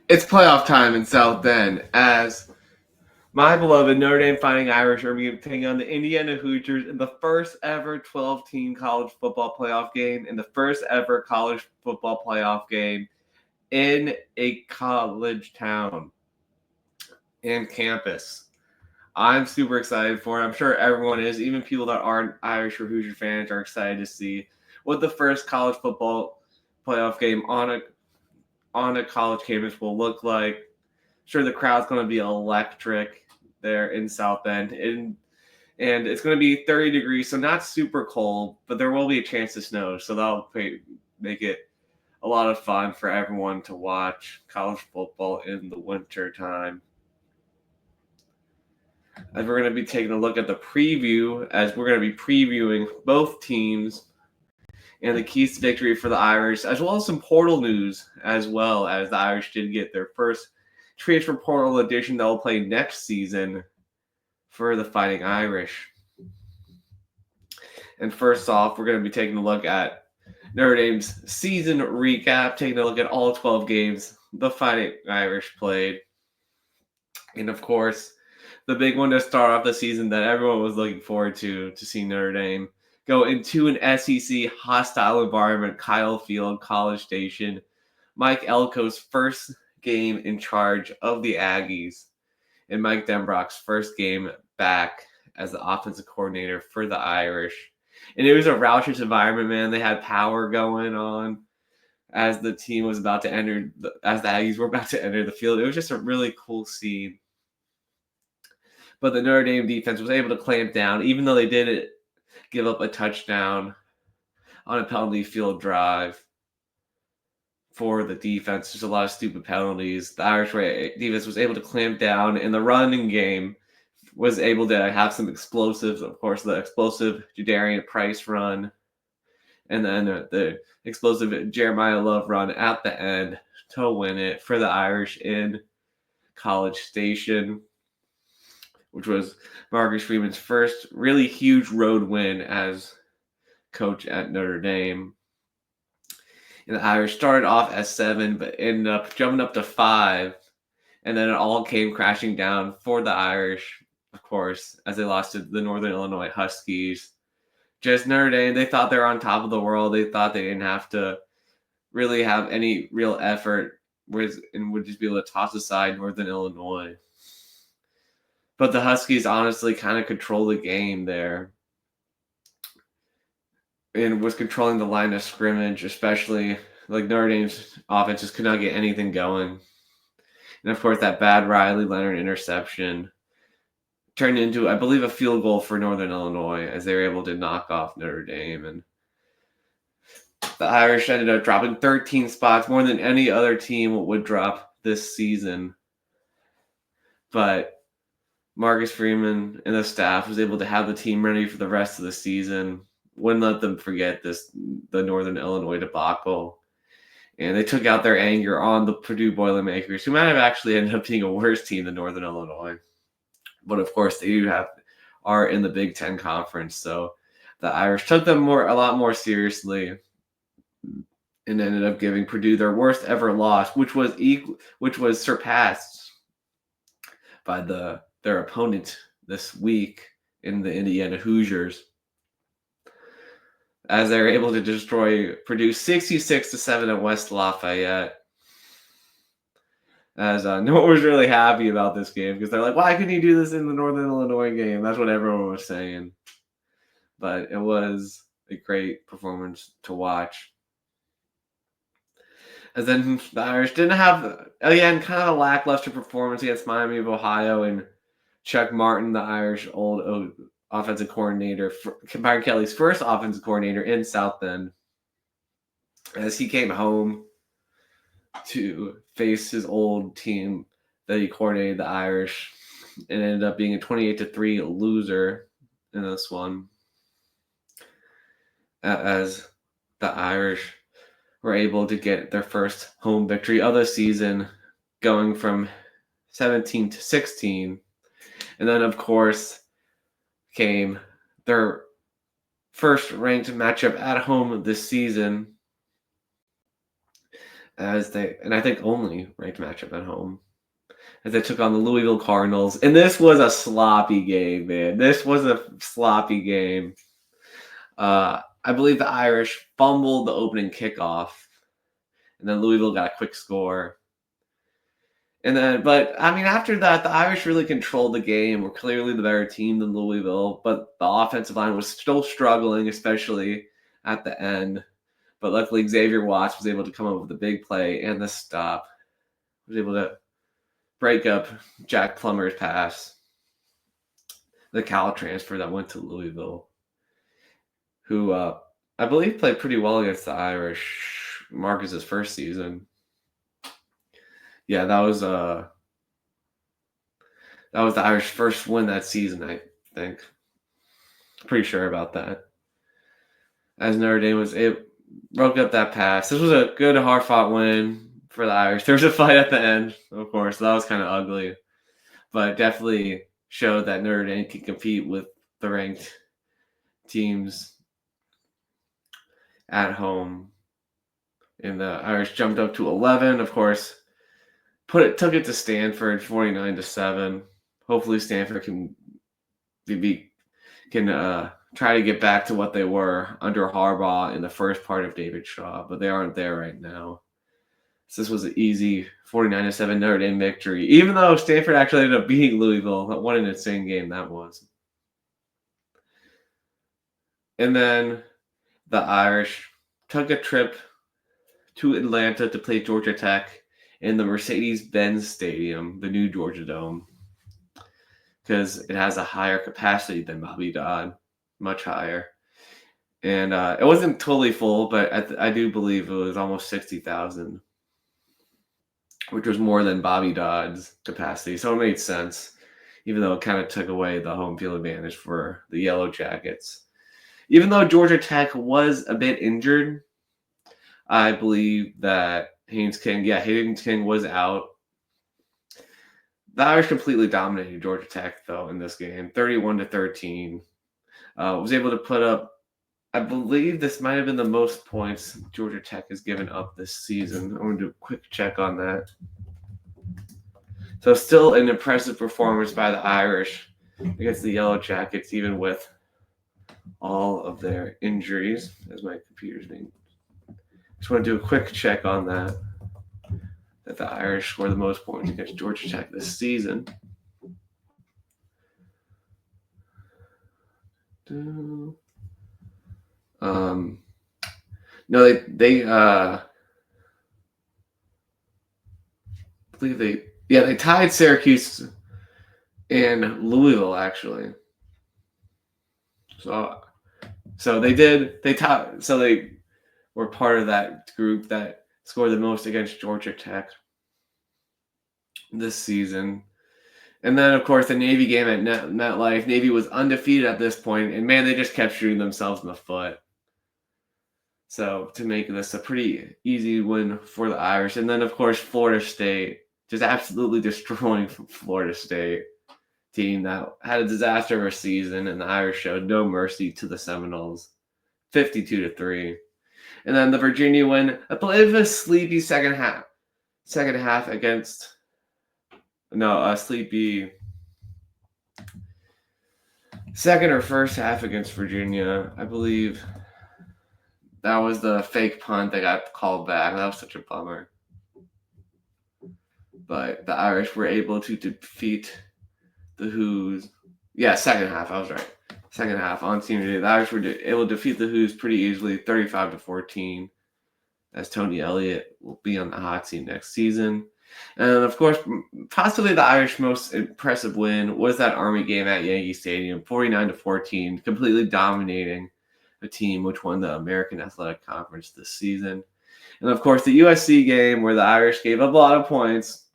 It's playoff time in South Bend as my beloved Notre Dame Fighting Irish are taking on the Indiana Hoosiers in the first ever 12-team college football playoff game and the first ever college football playoff game in a college town and campus. I'm super excited for it. I'm sure everyone is. Even people that aren't Irish or Hoosier fans are excited to see what the first college football playoff game on a college campus will look like. Sure, the crowd's going to be electric there in South Bend, and it's going to be 30 degrees, so not super cold, but there will be a chance of snow, so that'll make it a lot of fun for everyone to watch college football in the winter time. As we're going to be taking a look at the preview, as we're going to be previewing both teams and the keys to victory for the Irish, as well as some portal news, as well as the Irish did get their first transfer portal edition that will play next season for the Fighting Irish. And first off, we're going to be taking a look at Notre Dame's season recap, taking a look at all 12 games the Fighting Irish played. And of course, the big one to start off the season that everyone was looking forward to see Notre Dame go into an SEC hostile environment, Kyle Field, College Station. Mike Elko's first game in charge of the Aggies, and Mike Denbrock's first game back as the offensive coordinator for the Irish. And it was a raucous environment, man. They had power going on as the team was about to enter, as the Aggies were about to enter the field. It was just a really cool scene. But the Notre Dame defense was able to clamp down, even though they did give up a touchdown on a penalty field drive for the defense. There's a lot of stupid penalties. The Irish defense was able to clamp down, and the running game was able to have some explosives. Of course, the explosive Jadarian Price run, and then the explosive Jeremiah Love run at the end to win it for the Irish in College Station, which was Marcus Freeman's first really huge road win as coach at Notre Dame. And the Irish started off as 7, but ended up jumping up to 5. And then it all came crashing down for the Irish, of course, as they lost to the Northern Illinois Huskies. Just Notre Dame, they thought they were on top of the world. They thought they didn't have to really have any real effort and would just be able to toss aside Northern Illinois. But the Huskies honestly kind of control the game there and was controlling the line of scrimmage, especially like Notre Dame's offense just could not get anything going. And of course, that bad Riley Leonard interception turned into, I believe, a field goal for Northern Illinois as they were able to knock off Notre Dame. And the Irish ended up dropping 13 spots, more than any other team would drop this season. But Marcus Freeman and the staff was able to have the team ready for the rest of the season. Wouldn't let them forget the Northern Illinois debacle. And they took out their anger on the Purdue Boilermakers, who might have actually ended up being a worse team than Northern Illinois. But of course, they are in the Big Ten Conference, so the Irish took them a lot more seriously, and ended up giving Purdue their worst ever loss, which was surpassed by their opponent this week in the Indiana Hoosiers, as they were able to destroy Purdue 66-7 at West Lafayette. As no one was really happy about this game because they're like, why couldn't you do this in the Northern Illinois game? That's what everyone was saying. But it was a great performance to watch. As then the Irish didn't have, again, kind of a lackluster performance against Miami of Ohio, and Chuck Martin, the Irish old offensive coordinator, Byron Kelly's first offensive coordinator in South Bend, as he came home to face his old team that he coordinated, the Irish, and ended up being a 28-3 loser in this one, as the Irish were able to get their first home victory of the season, going from 17-16. And then, of course, came their first ranked matchup at home this season, and I think only ranked matchup at home, as they took on the Louisville Cardinals. And this was a sloppy game, man. This was a sloppy game. I believe the Irish fumbled the opening kickoff, and then Louisville got a quick score. And then, but I mean, after that, the Irish really controlled the game. Were clearly the better team than Louisville, but the offensive line was still struggling, especially at the end. But luckily, Xavier Watts was able to come up with the big play and the stop. Was able to break up Jack Plummer's pass, the Cal transfer that went to Louisville, who I believe played pretty well against the Irish. Marcus's first season. Yeah, that was the Irish first win that season, I think. Pretty sure about that. As Notre Dame broke up that pass. This was a good, hard-fought win for the Irish. There was a fight at the end, of course. So that was kind of ugly. But definitely showed that Notre Dame can compete with the ranked teams at home. And the Irish jumped up to 11, of course. Took it to Stanford 49-7. Hopefully Stanford can try to get back to what they were under Harbaugh in the first part of David Shaw, but they aren't there right now. So this was an easy 49-7 Notre Dame victory, even though Stanford actually ended up beating Louisville. What an insane game that was. And then the Irish took a trip to Atlanta to play Georgia Tech in the Mercedes-Benz Stadium, the new Georgia Dome, because it has a higher capacity than Bobby Dodd, much higher. And it wasn't totally full, but I do believe it was almost 60,000, which was more than Bobby Dodd's capacity. So it made sense, even though it kind of took away the home field advantage for the Yellow Jackets. Even though Georgia Tech was a bit injured, I believe that Haynes King was out. The Irish completely dominated Georgia Tech, though, in this game, 31-13. Was able to put up, I believe this might have been the most points Georgia Tech has given up this season. I'm going to do a quick check on that. So still an impressive performance by the Irish against the Yellow Jackets, even with all of their injuries, as my computer's being. Just want to do a quick check on that the Irish scored the most points against Georgia Tech this season. No, they believe they tied Syracuse and Louisville actually. So they were part of that group that scored the most against Georgia Tech this season. And then, of course, the Navy game at MetLife. Navy was undefeated at this point, and man, they just kept shooting themselves in the foot. So to make this a pretty easy win for the Irish. And then, of course, Florida State, just absolutely destroying Florida State team that had a disaster of a season, and the Irish showed no mercy to the Seminoles, 52-3. And then the Virginia win, I believe a sleepy second half against a sleepy second or first half against Virginia. I believe that was the fake punt that got called back. That was such a bummer. But the Irish were able to defeat the Who's. Yeah, second half. I was right. Second half on Senior Day. The Irish were able to defeat the Who's pretty easily, 35-14, as Tony Elliott will be on the hot seat next season. And of course, possibly the Irish most impressive win was that Army game at Yankee Stadium, 49-14, completely dominating a team which won the American Athletic Conference this season. And of course, the USC game where the Irish gave up a lot of points,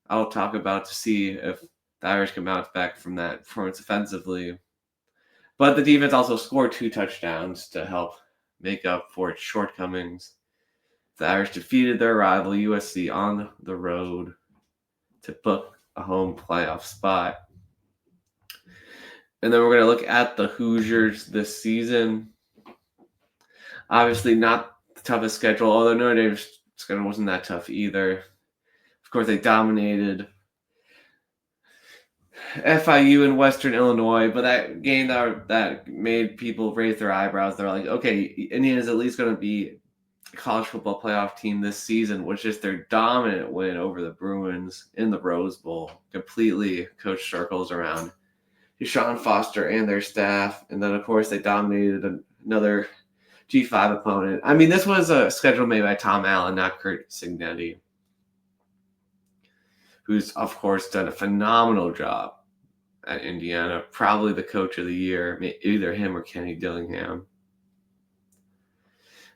I'll talk about to see if the Irish can bounce back from that performance offensively. But the defense also scored 2 touchdowns to help make up for its shortcomings. The Irish defeated their rival USC on the road to book a home playoff spot. And then we're going to look at the Hoosiers this season. Obviously not the toughest schedule, although Notre Dame schedule wasn't that tough either. Of course, they dominated FIU in Western Illinois, but that game that made people raise their eyebrows. They're like, okay, Indiana's at least going to be a college football playoff team this season, was just their dominant win over the Bruins in the Rose Bowl. Completely coached circles around Deshaun Foster and their staff. And then, of course, they dominated another G5 opponent. I mean, this was a schedule made by Tom Allen, not Kurt Signetti, who's, of course, done a phenomenal job at Indiana. Probably the coach of the year, either him or Kenny Dillingham.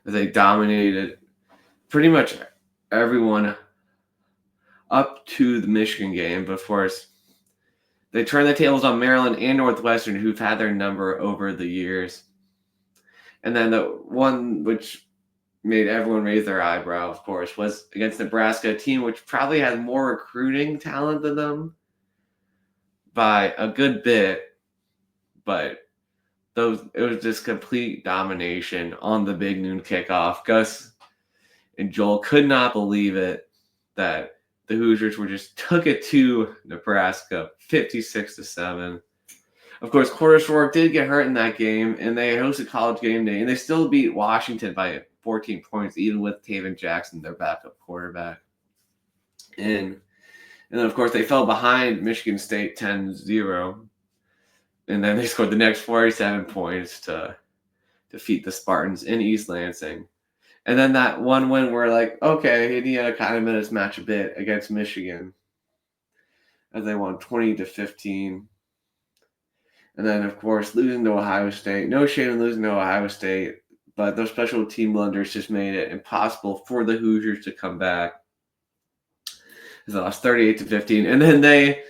They dominated pretty much everyone up to the Michigan game. But of course, they turned the tables on Maryland and Northwestern, who've had their number over the years. And then the one which made everyone raise their eyebrow, of course, was against Nebraska, a team which probably had more recruiting talent than them by a good bit, but it was just complete domination on the big noon kickoff. Gus and Joel could not believe it that the Hoosiers took it to Nebraska 56-7. Of course, Curtis Rourke did get hurt in that game, and they hosted College Game Day, and they still beat Washington by 14 points, even with Taven Jackson, their backup quarterback. And then, of course, they fell behind Michigan State 10-0. And then they scored the next 47 points to defeat the Spartans in East Lansing. And then that one win where, like, okay, Indiana kind of mismatched a bit against Michigan as they won 20-15. And then, of course, losing to Ohio State. No shame in losing to Ohio State, but those special team blunders just made it impossible for the Hoosiers to come back. They lost 38-15. And then they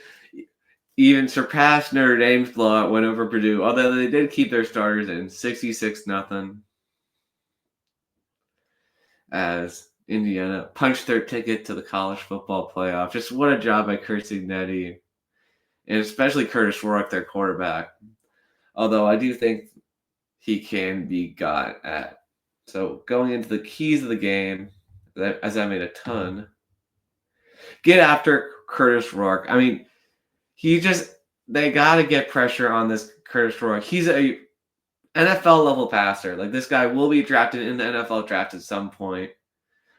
even surpassed Notre Dame's blowout, went over Purdue, although they did keep their starters in 66-0. As Indiana punched their ticket to the college football playoff. Just what a job by Kurt Signetti, and especially Curtis Rourke, their quarterback. Although I do think he can be got at. So going into the keys of the game, as I made a ton, get after Curtis Rourke. I mean, they got to get pressure on this Curtis Rourke. He's a NFL level passer. Like, this guy will be drafted in the NFL draft at some point,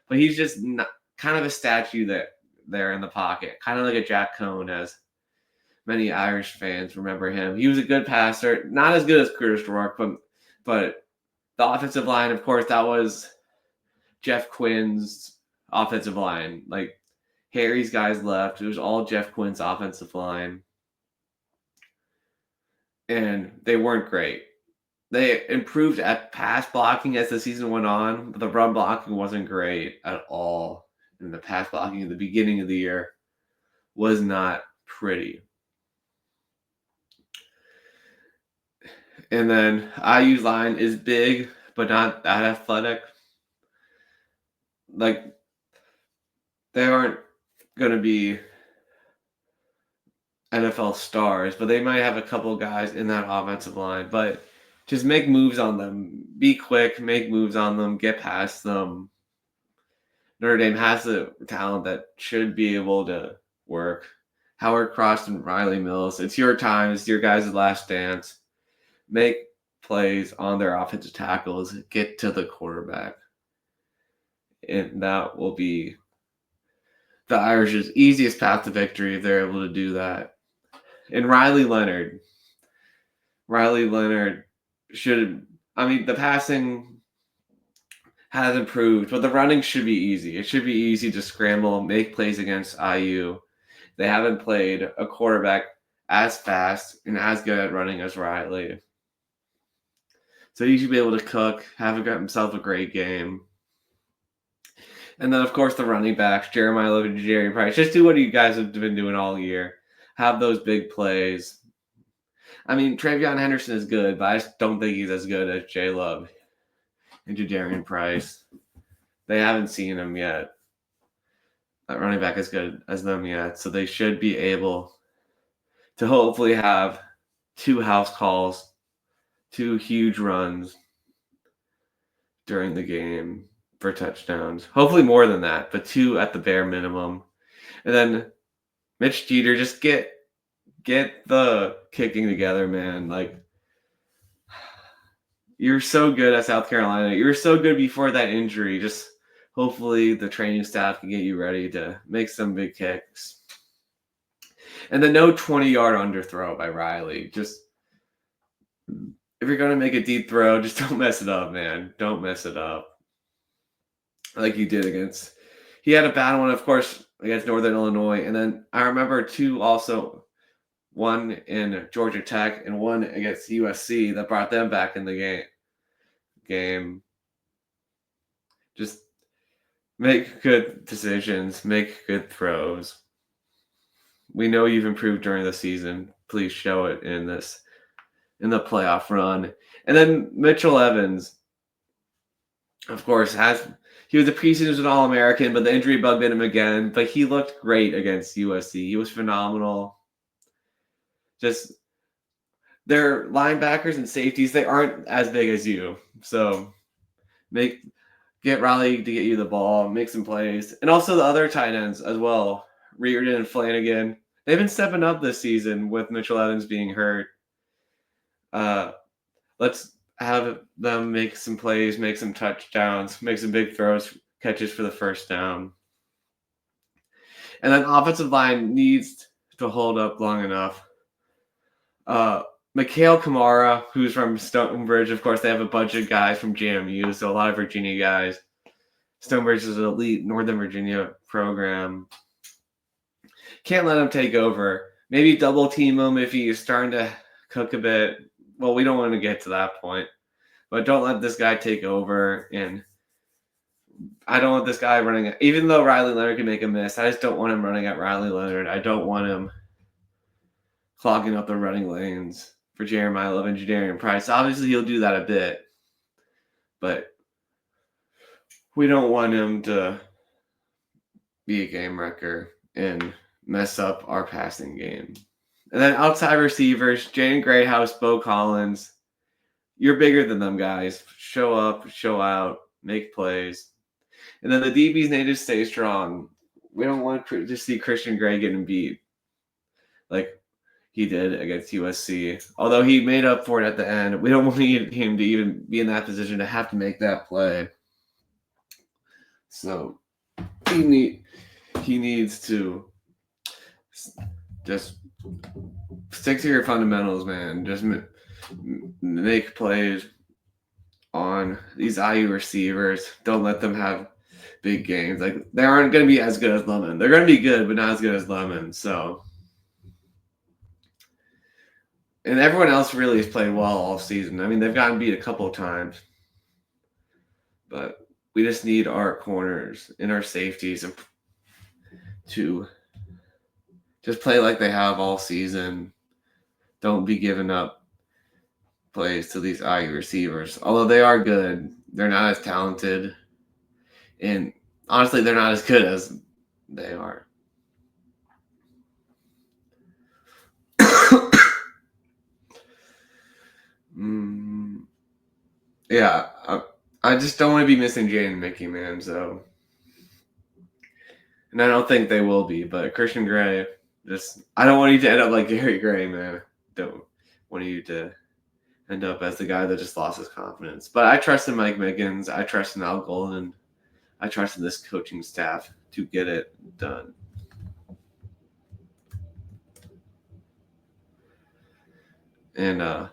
but he's just kind of a statue there in the pocket, kind of like a Jack Cohn, as many Irish fans remember him. He was a good passer, not as good as Curtis Rourke, but the offensive line, of course, that was Jeff Quinn's offensive line. Like, Harry's guys left. It was all Jeff Quinn's offensive line. And they weren't great. They improved at pass blocking as the season went on, but the run blocking wasn't great at all. And the pass blocking at the beginning of the year was not pretty. And then IU's line is big, but not that athletic. Like, they aren't going to be NFL stars, but they might have a couple guys in that offensive line. But just make moves on them. Be quick, make moves on them, get past them. Notre Dame has the talent that should be able to work. Howard Cross and Riley Mills, it's your time. It's your guys' last dance. Make plays on their offensive tackles. Get to the quarterback. And that will be the Irish's easiest path to victory if they're able to do that. And Riley Leonard the passing has improved, but the running should be easy. It should be easy to scramble, make plays against IU. They haven't played a quarterback as fast and as good at running as Riley. So he should be able to cook, have himself a great game. And then, of course, the running backs, Jeremiah Love and Jerry Price, just do what you guys have been doing all year. Have those big plays. I mean, Travion Henderson is good, but I just don't think he's as good as Jay Love and Jadarian Price. They haven't seen him yet. That running back as good as them yet. So they should be able to hopefully have 2 house calls, 2 huge runs during the game. for touchdowns. Hopefully more than that, but 2 at the bare minimum. And then Mitch Jeter, just get the kicking together, man. Like, you're so good at South Carolina. You were so good before that injury. Just hopefully the training staff can get you ready to make some big kicks. And then no 20-yard underthrow by Riley. Just if you're gonna make a deep throw, just don't mess it up, man. Don't mess it up. Like you did against. He had a bad one, of course, against Northern Illinois, and then I remember 2 also. One in Georgia Tech and one against USC that brought them back in the game. Just make good decisions, make good throws. We know you've improved during the season. Please show it in the playoff run. And then Mitchell Evans, of course, he was a preseason All-American, but the injury bugged him again. But he looked great against USC. He was phenomenal. Just their linebackers and safeties, they aren't as big as you. So get Riley to get you the ball, make some plays. And also the other tight ends as well, Reardon and Flanagan. They've been stepping up this season with Mitchell Evans being hurt. Let's have them make some plays, make some touchdowns, make some big throws, catches for the first down. And then offensive line needs to hold up long enough. Mikhail Kamara, who's from Stonebridge, of course, they have a bunch of guys from JMU, so a lot of Virginia guys. Stonebridge is an elite Northern Virginia program. Can't let him take over. Maybe double team him if he's starting to cook a bit. Well, we don't want to get to that point, but don't let this guy take over. And I don't want this guy running. Even though Riley Leonard can make a miss, I just don't want him running at Riley Leonard. I don't want him clogging up the running lanes for Jeremiah Love and Jadarian Price. Obviously, he'll do that a bit, but we don't want him to be a game wrecker and mess up our passing game. And then outside receivers, Jaden Grayhouse, Bo Collins. You're bigger than them guys. Show up, show out, make plays. And then the DBs need to stay strong. We don't want to see Christian Gray getting beat like he did against USC. Although he made up for it at the end, we don't want him to even be in that position to have to make that play. So he needs to just stick to your fundamentals, man. Just make plays on these IU receivers. Don't let them have big games. Like, they aren't going to be as good as Lemon. They're going to be good, but not as good as Lemon. So, and everyone else really has played well all season. I mean, they've gotten beat a couple of times, but we just need our corners and our safeties to just play like they have all season. Don't be giving up plays to these IU receivers. Although they are good, they're not as talented. And honestly, they're not as good as they are. Yeah, I just don't want to be missing Jay and Mickey, man. So, and I don't think they will be. But Christian Gray, I don't want you to end up like Gary Gray, man. Don't want you to end up as the guy that just lost his confidence. But I trust in Mike Miggins. I trust in Al Golden. I trust in this coaching staff to get it done. And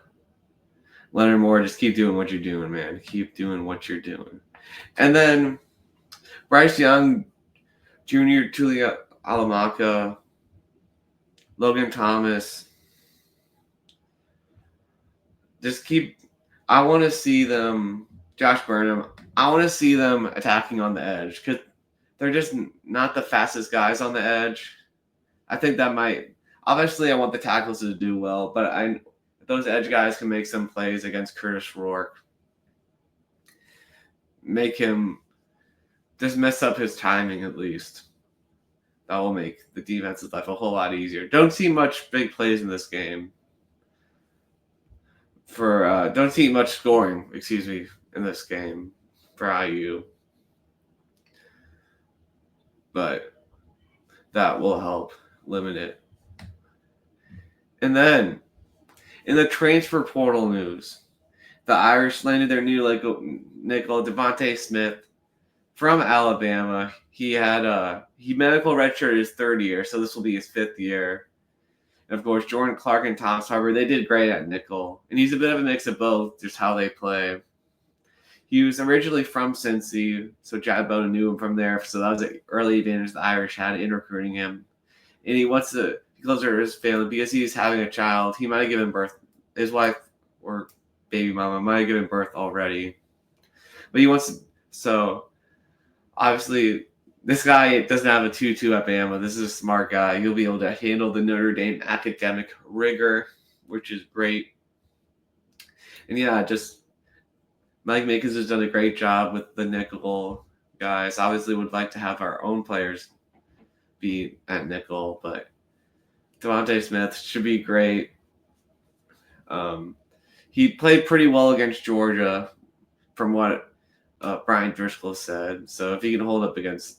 Leonard Moore, just keep doing what you're doing, man. Keep doing what you're doing. And then Bryce Young, Jr., Tulia Alamaka, Logan Thomas. I want to see them, Josh Burnham, I want to see them attacking on the edge because they're just not the fastest guys on the edge. I think that obviously I want the tackles to do well, but those edge guys can make some plays against Curtis Rourke. Make him just mess up his timing at least. That will make the defense's life a whole lot easier. Don't see much big plays in this game. Don't see much scoring, in this game for IU. but that will help limit it. And then in the transfer portal news, the Irish landed their new nickel Devontae Smith from Alabama. He medical redshirt his third year, so this will be his fifth year. And of course, Jordan Clark and Thomas Harper, they did great at nickel. And he's a bit of a mix of both, just how they play. He was originally from Cincy, so Chad Bowden knew him from there. So that was an early advantage the Irish had in recruiting him. And he wants to be closer to his family because he's having a child. He might have given birth. His wife or baby mama might have given birth already. But he wants to, so obviously this guy doesn't have a 2-2 at Bama. This is a smart guy. He'll be able to handle the Notre Dame academic rigor, which is great. And yeah, just Mike Makins has done a great job with the nickel guys. Obviously, would like to have our own players be at nickel, but Devontae Smith should be great. He played pretty well against Georgia, from what Brian Driscoll said. So if he can hold up against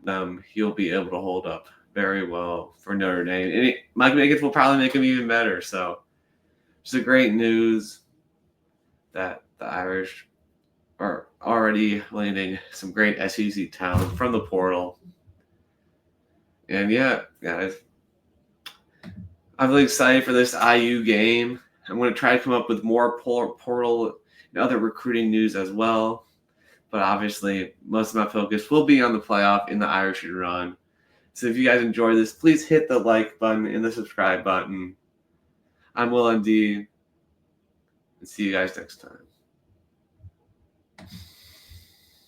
them, he'll be able to hold up very well for Notre Dame. And Mike Makins will probably make him even better. So it's a great news that the Irish are already landing some great SEC talent from the portal. And yeah, guys, I'm really excited for this IU game. I'm going to try to come up with more portal and other recruiting news as well. But obviously, most of my focus will be on the playoff in the Irish run. So if you guys enjoy this, please hit the like button and the subscribe button. I'm WillND, and see you guys next time.